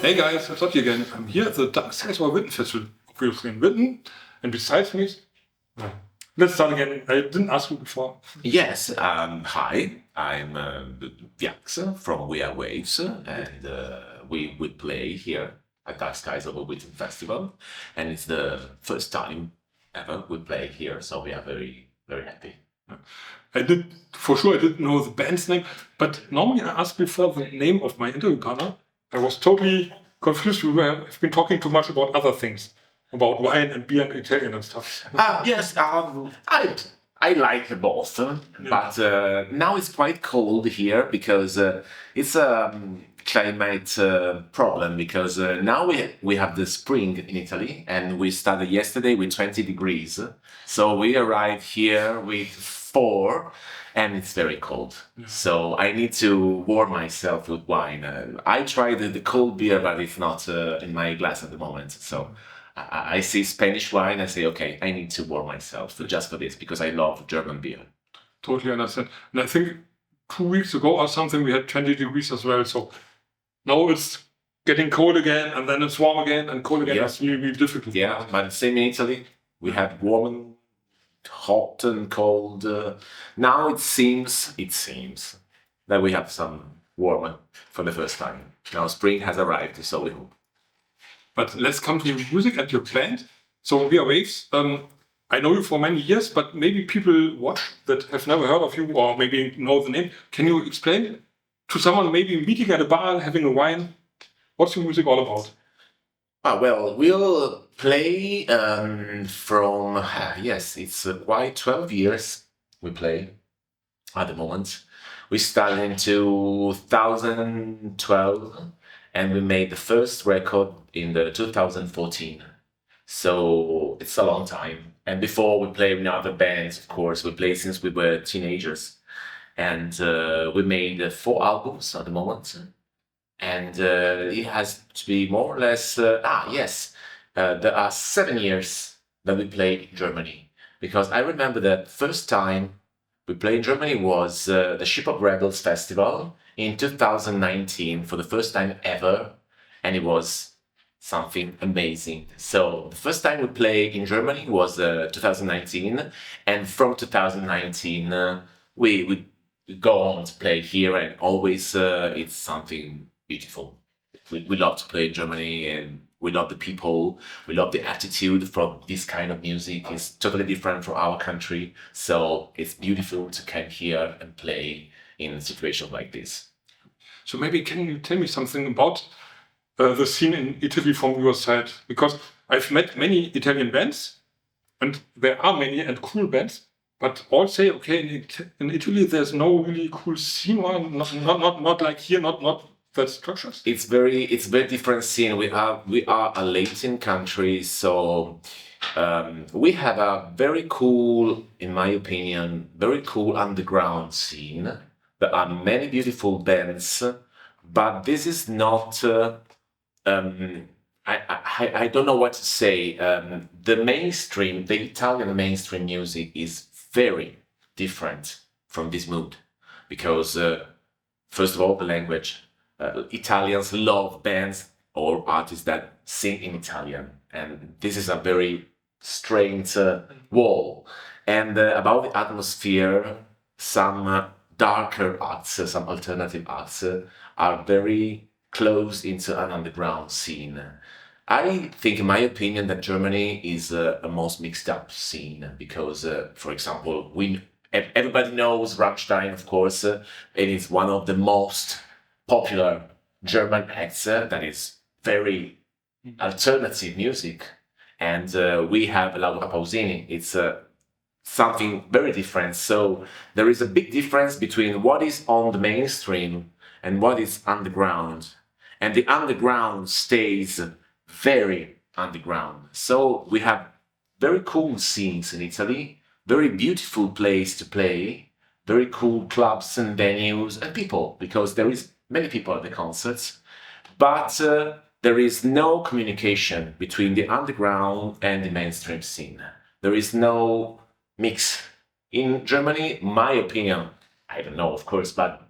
Hey guys, it's Otti again. I'm here at the Dark Skies of Witten Festival, obviously in Witten. And besides me, let's start again. I didn't ask you before. Yes, hi, I'm Viax from We Are Waves, and we would play here at Dark Skies of a Witten Festival, and it's the first time ever we play here, so we are very, very happy. I didn't know the band's name, but normally I ask before the name of my interview partner. I was totally confused. I've been talking too much about other things, about wine and beer and Italian and stuff. Yes, I like both, but now it's quite cold here because it's a climate problem because now we have the spring in Italy and we started yesterday with 20 degrees. So we arrived here with 4 and it's very cold. So I need to warm myself with wine. I tried the cold beer, but it's not in my glass at the moment. So I see Spanish wine, I say, okay, I need to warm myself just for this because I love German beer. Totally understand. And I think 2 weeks ago or something, we had 20 degrees as well. So now it's getting cold again, and then it's warm again, and cold again. Yeah. It's really, really difficult. Yeah, but same in Italy. We have warm, hot and cold. Now it seems that we have some warmer for the first time. Now spring has arrived, so we hope. But let's come to your music and your band. So We Are Waves. I know you for many years, but maybe people watch that have never heard of you or maybe know the name. Can you explain to someone maybe meeting at a bar, having a wine? What's your music all about? Well, we'll play from, yes, it's quite 12 years we play at the moment. We started in 2012 and we made the first record in the 2014. So it's a long time. And before we played in other bands, of course, we played since we were teenagers. And we made 4 albums at the moment. And it has to be more or less, there are 7 years that we played in Germany. Because I remember the first time we played in Germany was the Ship of Rebels Festival in 2019 for the first time ever. And it was something amazing. So the first time we played in Germany was 2019. And from 2019, we go on to play here and always it's something beautiful. We love to play in Germany and we love the people. We love the attitude from this kind of music. It's totally different from our country. So it's beautiful to come here and play in a situation like this. So maybe can you tell me something about the scene in Italy from your side? Because I've met many Italian bands and there are many and cool bands, but all say, okay, in Italy there's no really cool scene, or not like here, not that structures. It's very different scene. We are a Latin country, so we have a very cool, in my opinion, very cool underground scene. There are many beautiful bands, but this is not. I don't know what to say. The Italian mainstream music is very different from this mood, because first of all, the language. Italians love bands or artists that sing in Italian, and this is a very strange wall. And about the atmosphere, some darker acts, some alternative acts are very close into an underground scene. I think, in my opinion, that Germany is a most mixed up scene because, for example, everybody knows Rammstein, of course. It is one of the most popular German acts that is very alternative music. And we have Laura Pausini. It's something very different. So there is a big difference between what is on the mainstream and what is underground. And the underground stays very underground. So we have very cool scenes in Italy, very beautiful place to play, very cool clubs and venues and people, because there is many people at the concerts, but there is no communication between the underground and the mainstream scene. There is no mix. In Germany, my opinion, I don't know, of course, but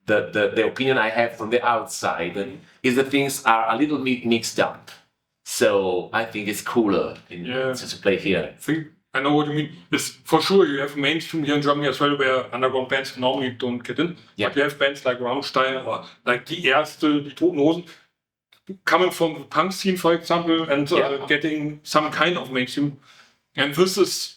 the opinion I have from the outside is that things are a little bit mixed up. So I think it's cooler to play here. I know what you mean. It's, for sure, you have mainstream here in Germany as well, where underground bands normally don't get in. Yeah. But you have bands like Rammstein or like Die Ärzte, Die Toten Hosen, coming from the punk scene, for example, and getting some kind of mainstream. And this is,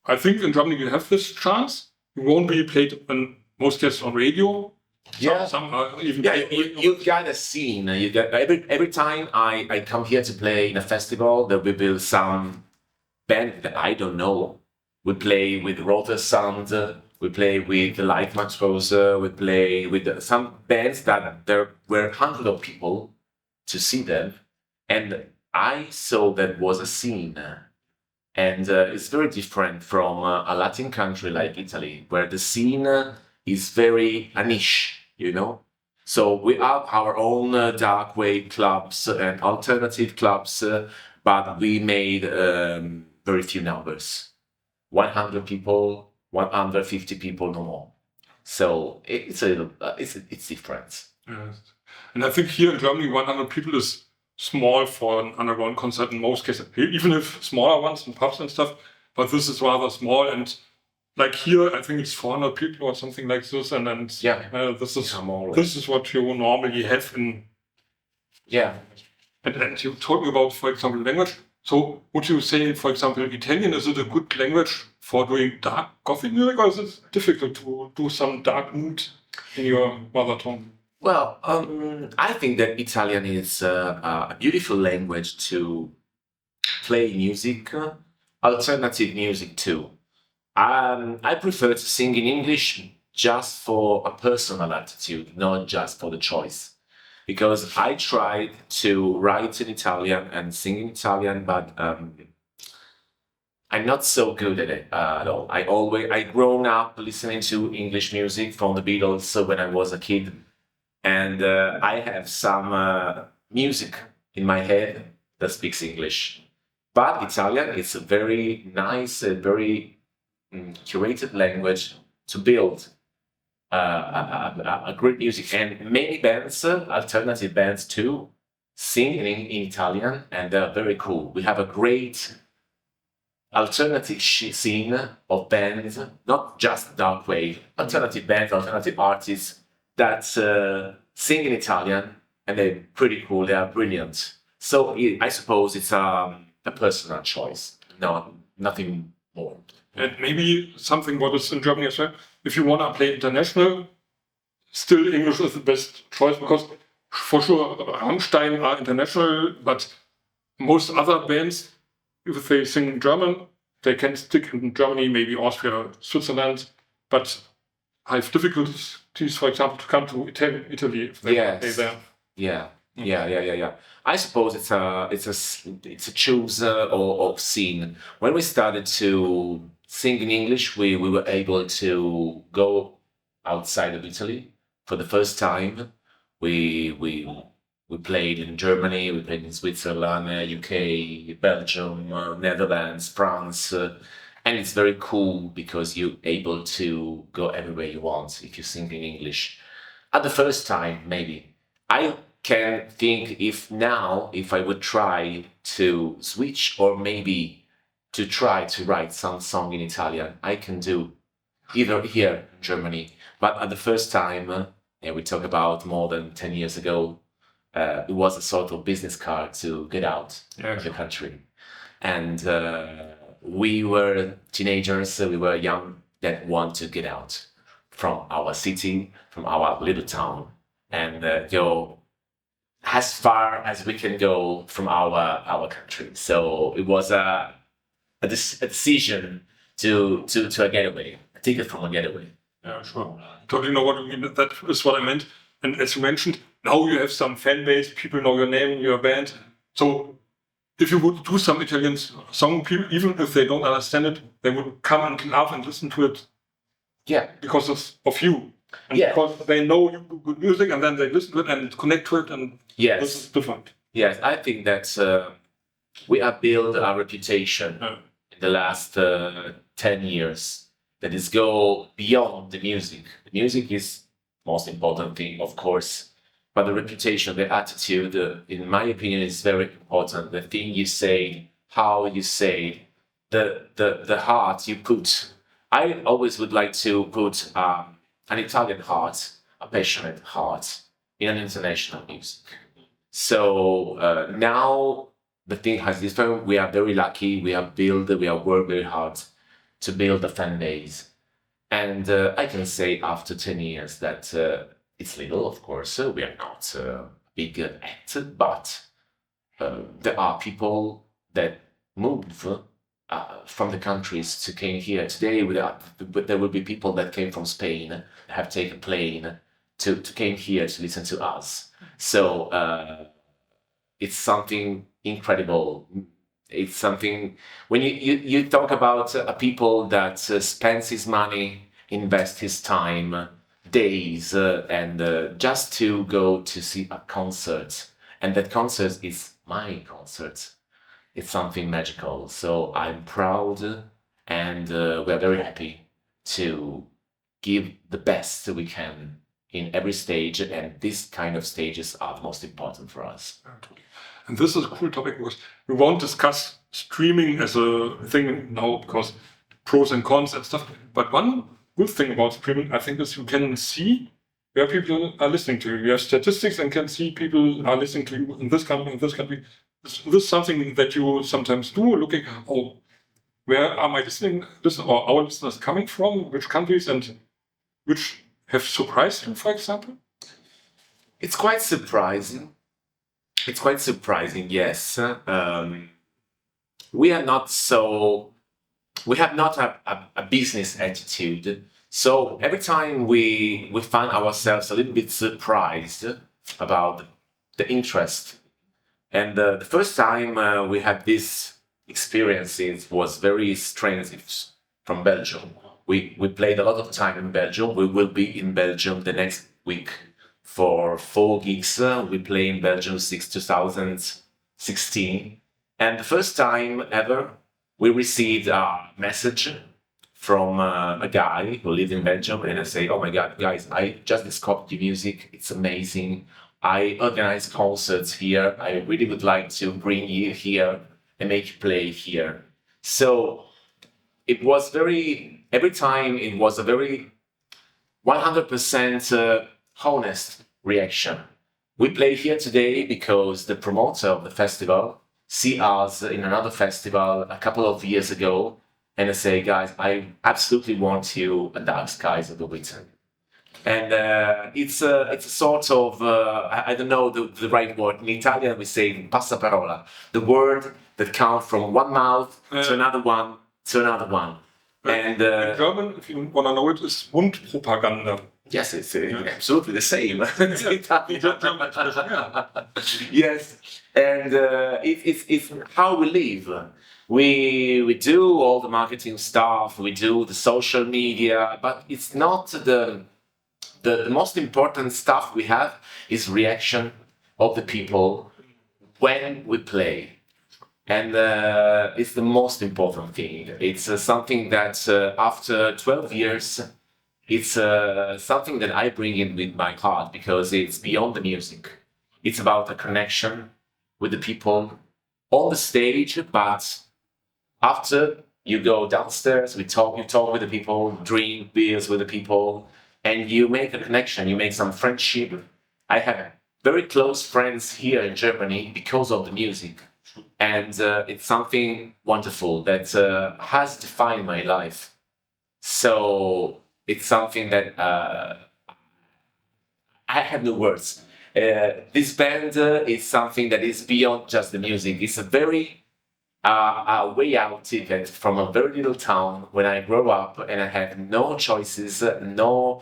I think in Germany you have this chance. You won't be played in most cases on radio. Yeah, some are even you got a scene. You got every time I come here to play in a festival, there will be some band that I don't know. We play with Rotor Sound, we play with the Light Max Rosa, we play with some bands that there were hundreds of people to see them, and I saw that was a scene. And it's very different from a Latin country like Italy, where the scene is very a niche, you know. So we have our own dark wave clubs and alternative clubs, but we made very few numbers. 100 people, 150 people, no more. So it's a little, it's different. Yes. And I think here in Germany, 100 people is small for an underground concert in most cases, even if smaller ones in pubs and stuff, but this is rather small. And like here, I think it's 400 people or something like this, and this is what you normally have in. Yeah. And you talking about, for example, language. So would you say, for example, Italian, is it a good language for doing dark gothic music, or is it difficult to do some dark mood in your mother tongue? Well, I think that Italian is a beautiful language to play music, alternative music too. I prefer to sing in English just for a personal attitude, not just for the choice. Because I tried to write in Italian and sing in Italian, but I'm not so good at it at all. I grown up listening to English music from the Beatles when I was a kid. And I have some music in my head that speaks English. But Italian is a very nice, very curated language to build a great music. And many bands, alternative bands too, sing in Italian, and they're very cool. We have a great alternative scene of bands, not just dark wave, alternative bands, alternative artists that sing in Italian, and they're pretty cool, they are brilliant. So I suppose it's a personal choice, nothing more. And maybe something what is in Germany as well, if you want to play international, still English is the best choice, because for sure Rammstein are international, but most other bands, if they sing in German, they can stick in Germany, maybe Austria, Switzerland, but have difficulties, for example, to come to Italy if they play there. Yeah. I suppose it's a choose of scene. When we started to sing in English, we were able to go outside of Italy for the first time. We played in Germany, we played in Switzerland, UK, Belgium, Netherlands, France. And it's very cool because you're able to go everywhere you want if you sing in English. At the first time, maybe. I can think if I would try to switch, or maybe to try to write some song in Italian, I can do either here in Germany. But at the first time, we talk about more than 10 years ago, it was a sort of business card to get out of the country. And we were teenagers, we were young, that want to get out from our city, from our little town, and go as far as we can go from our country. So it was a decision to a getaway, a ticket from a getaway. Yeah, sure. Totally know what you mean. That is what I meant. And as you mentioned, now you have some fan base, people know your name, your band. So if you would do some Italian song, people, even if they don't understand it, they would come and laugh and listen to it. Yeah. Because of you. And because they know you do good music, and then they listen to it and connect to it, and this is different. Yes, I think that we have built a reputation in the last 10 years that is go beyond the music. The music is most important thing, of course. But the reputation, the attitude, in my opinion, is very important. The thing you say, how you say, the heart you put. I always would like to put an Italian heart, a passionate heart, in an international music. So now the thing has different. We are very lucky. We have worked very hard to build a fan base. And I can say after 10 years that it's little, of course. We are not a big act, but there are people that move from the countries to came here. Today, there will be people that came from Spain, have taken a plane to came here to listen to us. So it's something incredible. It's something, when you talk about a people that spends his money, invest his time, days, and just to go to see a concert, and that concert is my concert. It's something magical. So I'm proud, and we're very happy to give the best we can in every stage, and these kind of stages are the most important for us. And this is a cool topic because we won't discuss streaming as a thing now because pros and cons and stuff. But one good thing about streaming, I think, is you can see where people are listening to you. You have statistics and can see people are listening to you in this country, in this country. This is something that you sometimes do, looking, oh, where are my or our listeners coming from, which countries, and which have surprised you, for example? It's quite surprising. Yes. We have not a business attitude. So every time we find ourselves a little bit surprised about the interest. And the first time we had this experience, it was very strange from Belgium. We played a lot of time in Belgium. We will be in Belgium the next week for 4 gigs. We play in Belgium since 2016. And the first time ever, we received a message from a guy who lived in Belgium, and I say, oh my God, guys, I just discovered your music. It's amazing. I organize concerts here. I really would like to bring you here and make you play here. So it was every time it was a very 100% honest reaction. We play here today because the promoter of the festival see us in another festival a couple of years ago, and I say, guys, I absolutely want you at Dark Skies of the Witten. And it's a sort of, I don't know the right word. In Italian, we say passaparola, the word that comes from one mouth to another one, to another one. And in German, if you want to know it, is Mundpropaganda. Yes, it's absolutely the same. Yes, and it's how we live. We do all the marketing stuff, we do the social media, but it's not the most important stuff we have is reaction of the people when we play. And it's the most important thing. It's something that after 12 years, it's something that I bring in with my heart because it's beyond the music. It's about a connection with the people on the stage, but after you go downstairs, you talk with the people, drink beers with the people, and you make a connection, you make some friendship. I have very close friends here in Germany because of the music. And it's something wonderful that has defined my life. So it's something that I have no words. This band is something that is beyond just the music. It's a very way out ticket from a very little town when I grew up and I had no choices, no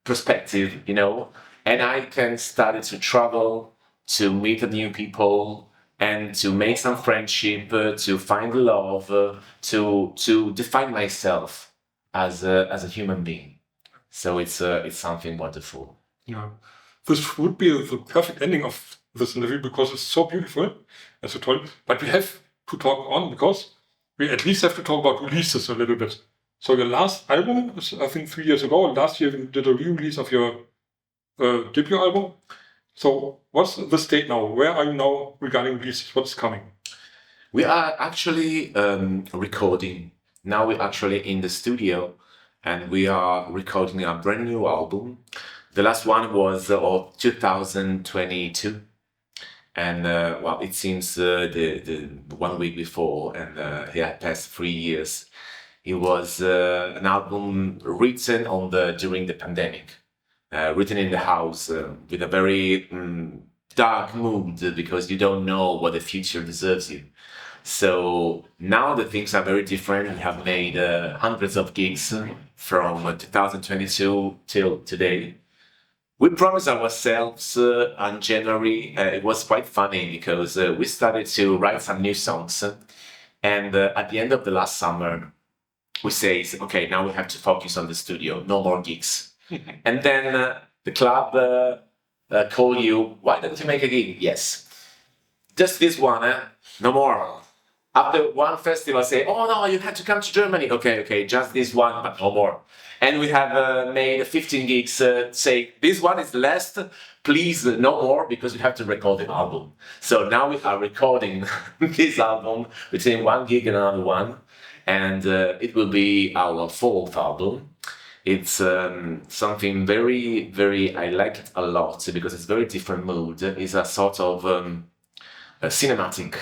perspective, and I can start to travel, to meet new people, and to make some friendship, to find love, to define myself as a human being. So it's something wonderful. Yeah, this would be the perfect ending of this interview because it's so beautiful, as you told. But we have to talk on because we at least have to talk about releases a little bit. So your last album is, I think, 3 years ago. Last year you did a re-release of your debut album. So what's the state now? Where are you now regarding releases? What's coming? We are actually recording. Now we're actually in the studio and we are recording a brand new album. The last one was of 2022. And well, it seems the 1 week before, and past 3 years. It was an album written during the pandemic, written in the house with a very dark mood because you don't know what the future deserves you. So now the things are very different. We have made hundreds of gigs from 2022 till today. We promised ourselves in January. It was quite funny because we started to write some new songs, and at the end of the last summer, we say, okay, now we have to focus on the studio, no more gigs. And then the club call you, why don't you make a gig? Yes. Just this one, no more. After one festival, say, oh no, you have to come to Germany. Okay, just this one, but no more. And we have made 15 gigs, say, this one is the last, please no more, because we have to record the album. So now we are recording this album between one gig and another one. And it will be our fourth album. It's something very, very, I like it a lot because it's very different mood. It's a sort of a cinematic.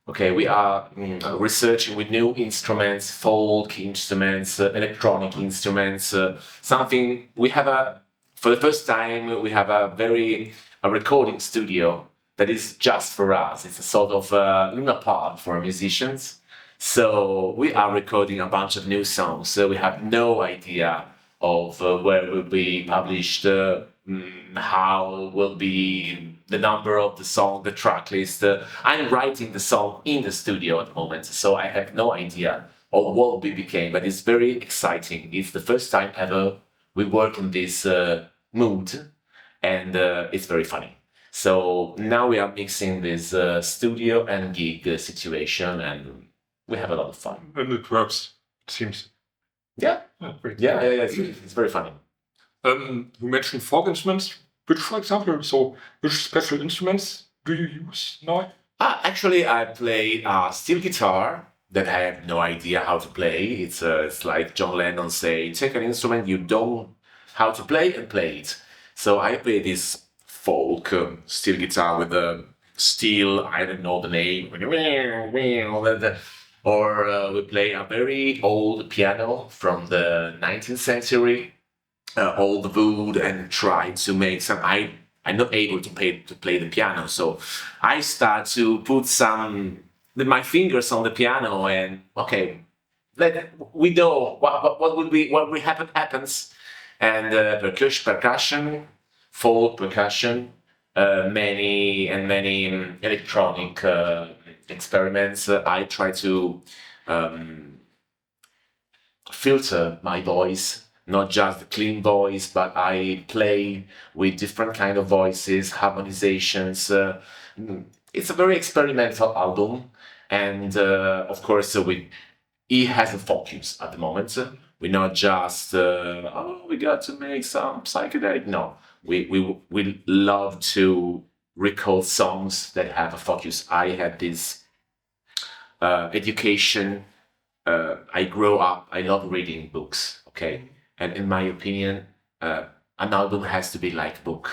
Okay, we are researching with new instruments, folk instruments, electronic instruments, something we have for the first time, we have a recording studio that is just for us. It's a sort of Luna Park for musicians. So we are recording a bunch of new songs. So we have no idea of where it will be published, how will be the number of the song, the track list. I'm writing the song in the studio at the moment, so I have no idea of what we became, but it's very exciting. It's the first time ever we work in this mood, and it's very funny. So now we are mixing this studio and gig situation, and we have a lot of fun. And it works, it seems. Yeah. Great. Yeah, it's very funny. You mentioned folk instruments. Which, for example, so which special instruments do you use now? Actually, I play steel guitar that I have no idea how to play. It's like John Lennon say, take an instrument you don't how to play and play it. So I play this folk steel guitar with a steel, I don't know the name, or we play a very old piano from the 19th century. Old wood and try to make some. I'm not able to play the piano, so I start to put my fingers on the piano and okay, we know what will happen happens, and percussion, folk percussion, many electronic experiments. I try to filter my voice. Not just the clean voice, but I play with different kind of voices, harmonizations. It's a very experimental album, and of course, it has a focus at the moment. We're not just we got to make some psychedelic. No, we love to record songs that have a focus. I had this education. I grew up. I love reading books. Okay. And in my opinion, an album has to be like a book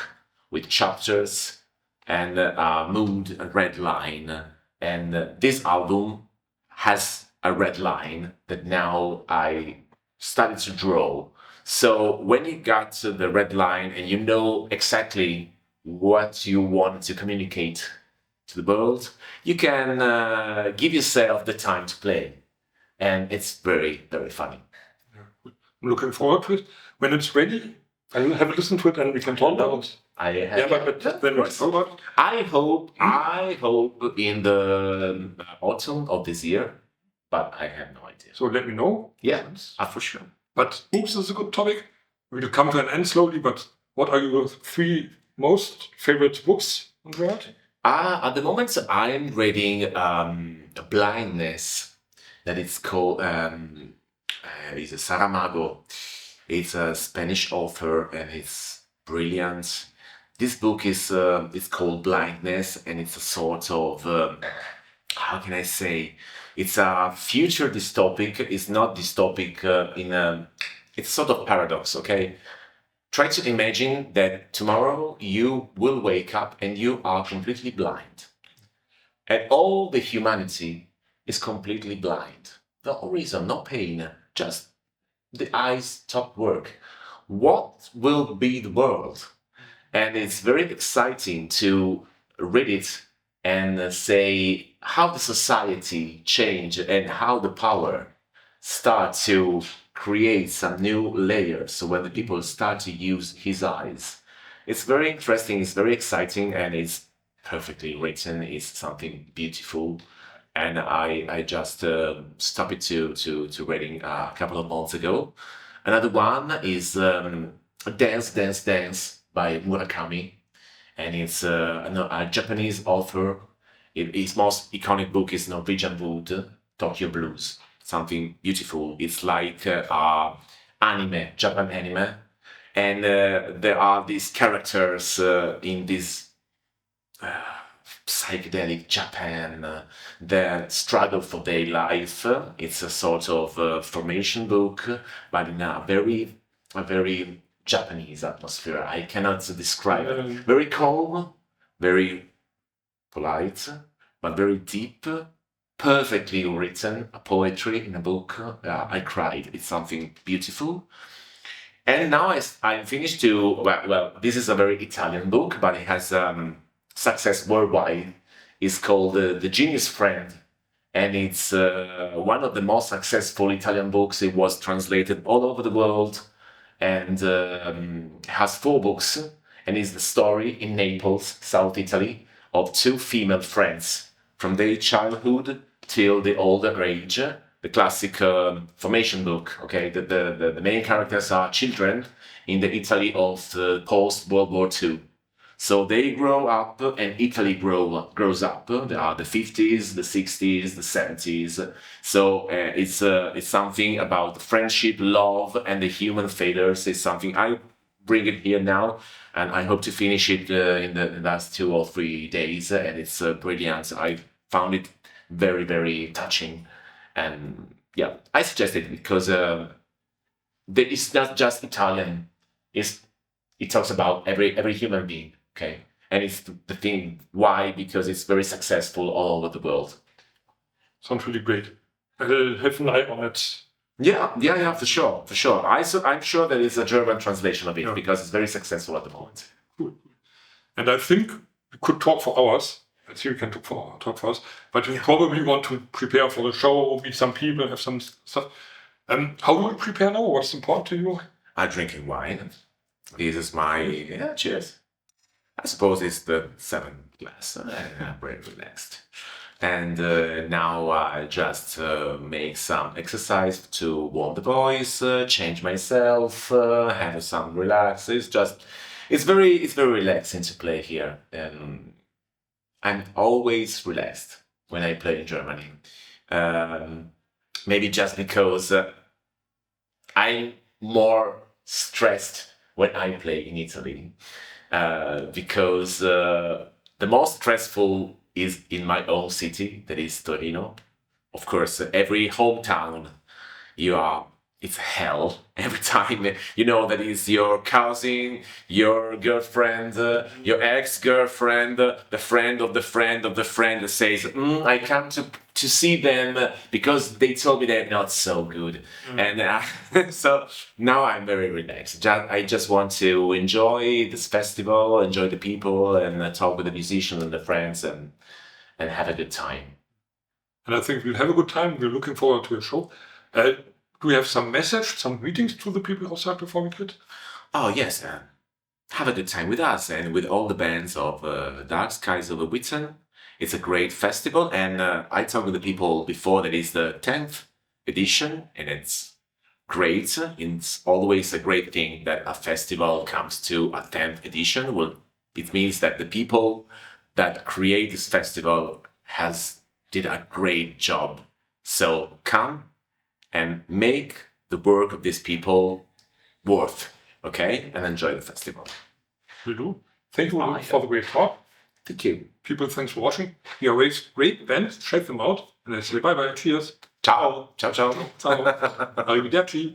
with chapters and a mood, a red line. And this album has a red line that now I started to draw. So when you got to the red line and you know exactly what you want to communicate to the world, you can give yourself the time to play. And it's very, very funny. I'm looking forward to it. When it's ready, I'll have a listen to it and we can talk about it. But then it's over. I hope in the autumn of this year, but I have no idea. So let me know. Yeah, for sure. But books is a good topic. We'll come to an end slowly, but what are your 3 most favorite books on the world? At the moment, I'm reading Blindness, that it's called He's a Saramago. It's a Spanish author and it's brilliant. This book is it's called Blindness, and it's a sort of how can I say? It's a future dystopic. It's not dystopic in a. It's sort of paradox. Okay, try to imagine that tomorrow you will wake up and you are completely blind, and all the humanity is completely blind. No reason, no pain, just the eyes stop work. What will be the world? And it's very exciting to read it and say how the society change and how the power start to create some new layers. So when the people start to use his eyes, it's very interesting, it's very exciting, and it's perfectly written. It's something beautiful. And I just stopped it to reading a couple of months ago. Another one is Dance, Dance, Dance by Murakami, and it's a Japanese author. His most iconic book is Norwegian Wood, Tokyo Blues. Something beautiful. It's like anime, Japan anime, and there are these characters in this psychedelic Japan that struggle for their life. It's a sort of formation book, but in a very Japanese atmosphere. I cannot describe it. Very calm, very polite, but very deep, perfectly written, a poetry in a book. I cried. It's something beautiful. And now I'm finished to, well, this is a very Italian book, but it has success worldwide. It's called The Genius Friend. And it's one of the most successful Italian books. It was translated all over the world and has 4 books. And it's the story in Naples, South Italy, of 2 female friends from their childhood till the older age. The classic formation book. Okay, the main characters are children in the Italy of post World War II. So they grow up, and Italy grows up. There are the 50s, the 60s, the 70s. So it's something about friendship, love, and the human failures. It's something I bring it here now, and I hope to finish it in the last 2 or 3 days. And it's brilliant. I found it very, very touching. And yeah, I suggest it because it's not just Italian. It talks about every human being, okay? And it's the thing. Why? Because it's very successful all over the world. Sounds really great. I will have an eye on it. Yeah, for sure. I'm sure there is a German translation of it because it's very successful at the moment. Cool. And I think we could talk for hours. I think we can talk for us. But we probably want to prepare for the show, meet some people, have some stuff. How do you prepare now? What's important to you? I'm drinking wine. This is my cheers. I suppose it's the 7th glass. I'm very relaxed. And now I just make some exercise to warm the voice, change myself, have some relax. It's very relaxing to play here. And I'm always relaxed when I play in Germany. Maybe just because I'm more stressed when I play in Italy. Because the most stressful is in my own city, that is Torino. Of course, every hometown it's hell every time. You know that is your cousin, your girlfriend, your ex-girlfriend, the friend of the friend of the friend that says, I come to see them because they told me they're not so good. And so now I'm very relaxed. I just want to enjoy this festival, enjoy the people, and talk with the musicians and the friends and have a good time. And I think we'll have a good time. We're looking forward to the show. Do we have some message, some greetings to the people outside before we quit? Oh, yes. Have a good time with us and with all the bands of Dark Skies over Witten. It's a great festival, and I talked with the people before that is the 10th edition, and it's great. It's always a great thing that a festival comes to a 10th edition. Well, it means that the people that create this festival did a great job. So come and make the work of these people worth, okay? And enjoy the festival. Will do. Thank you for the great talk. Thank you. People, thanks for watching. We are raised great events. Check them out. And I say bye-bye. Cheers. Ciao. Ciao, ciao. Ciao. Arrivederci.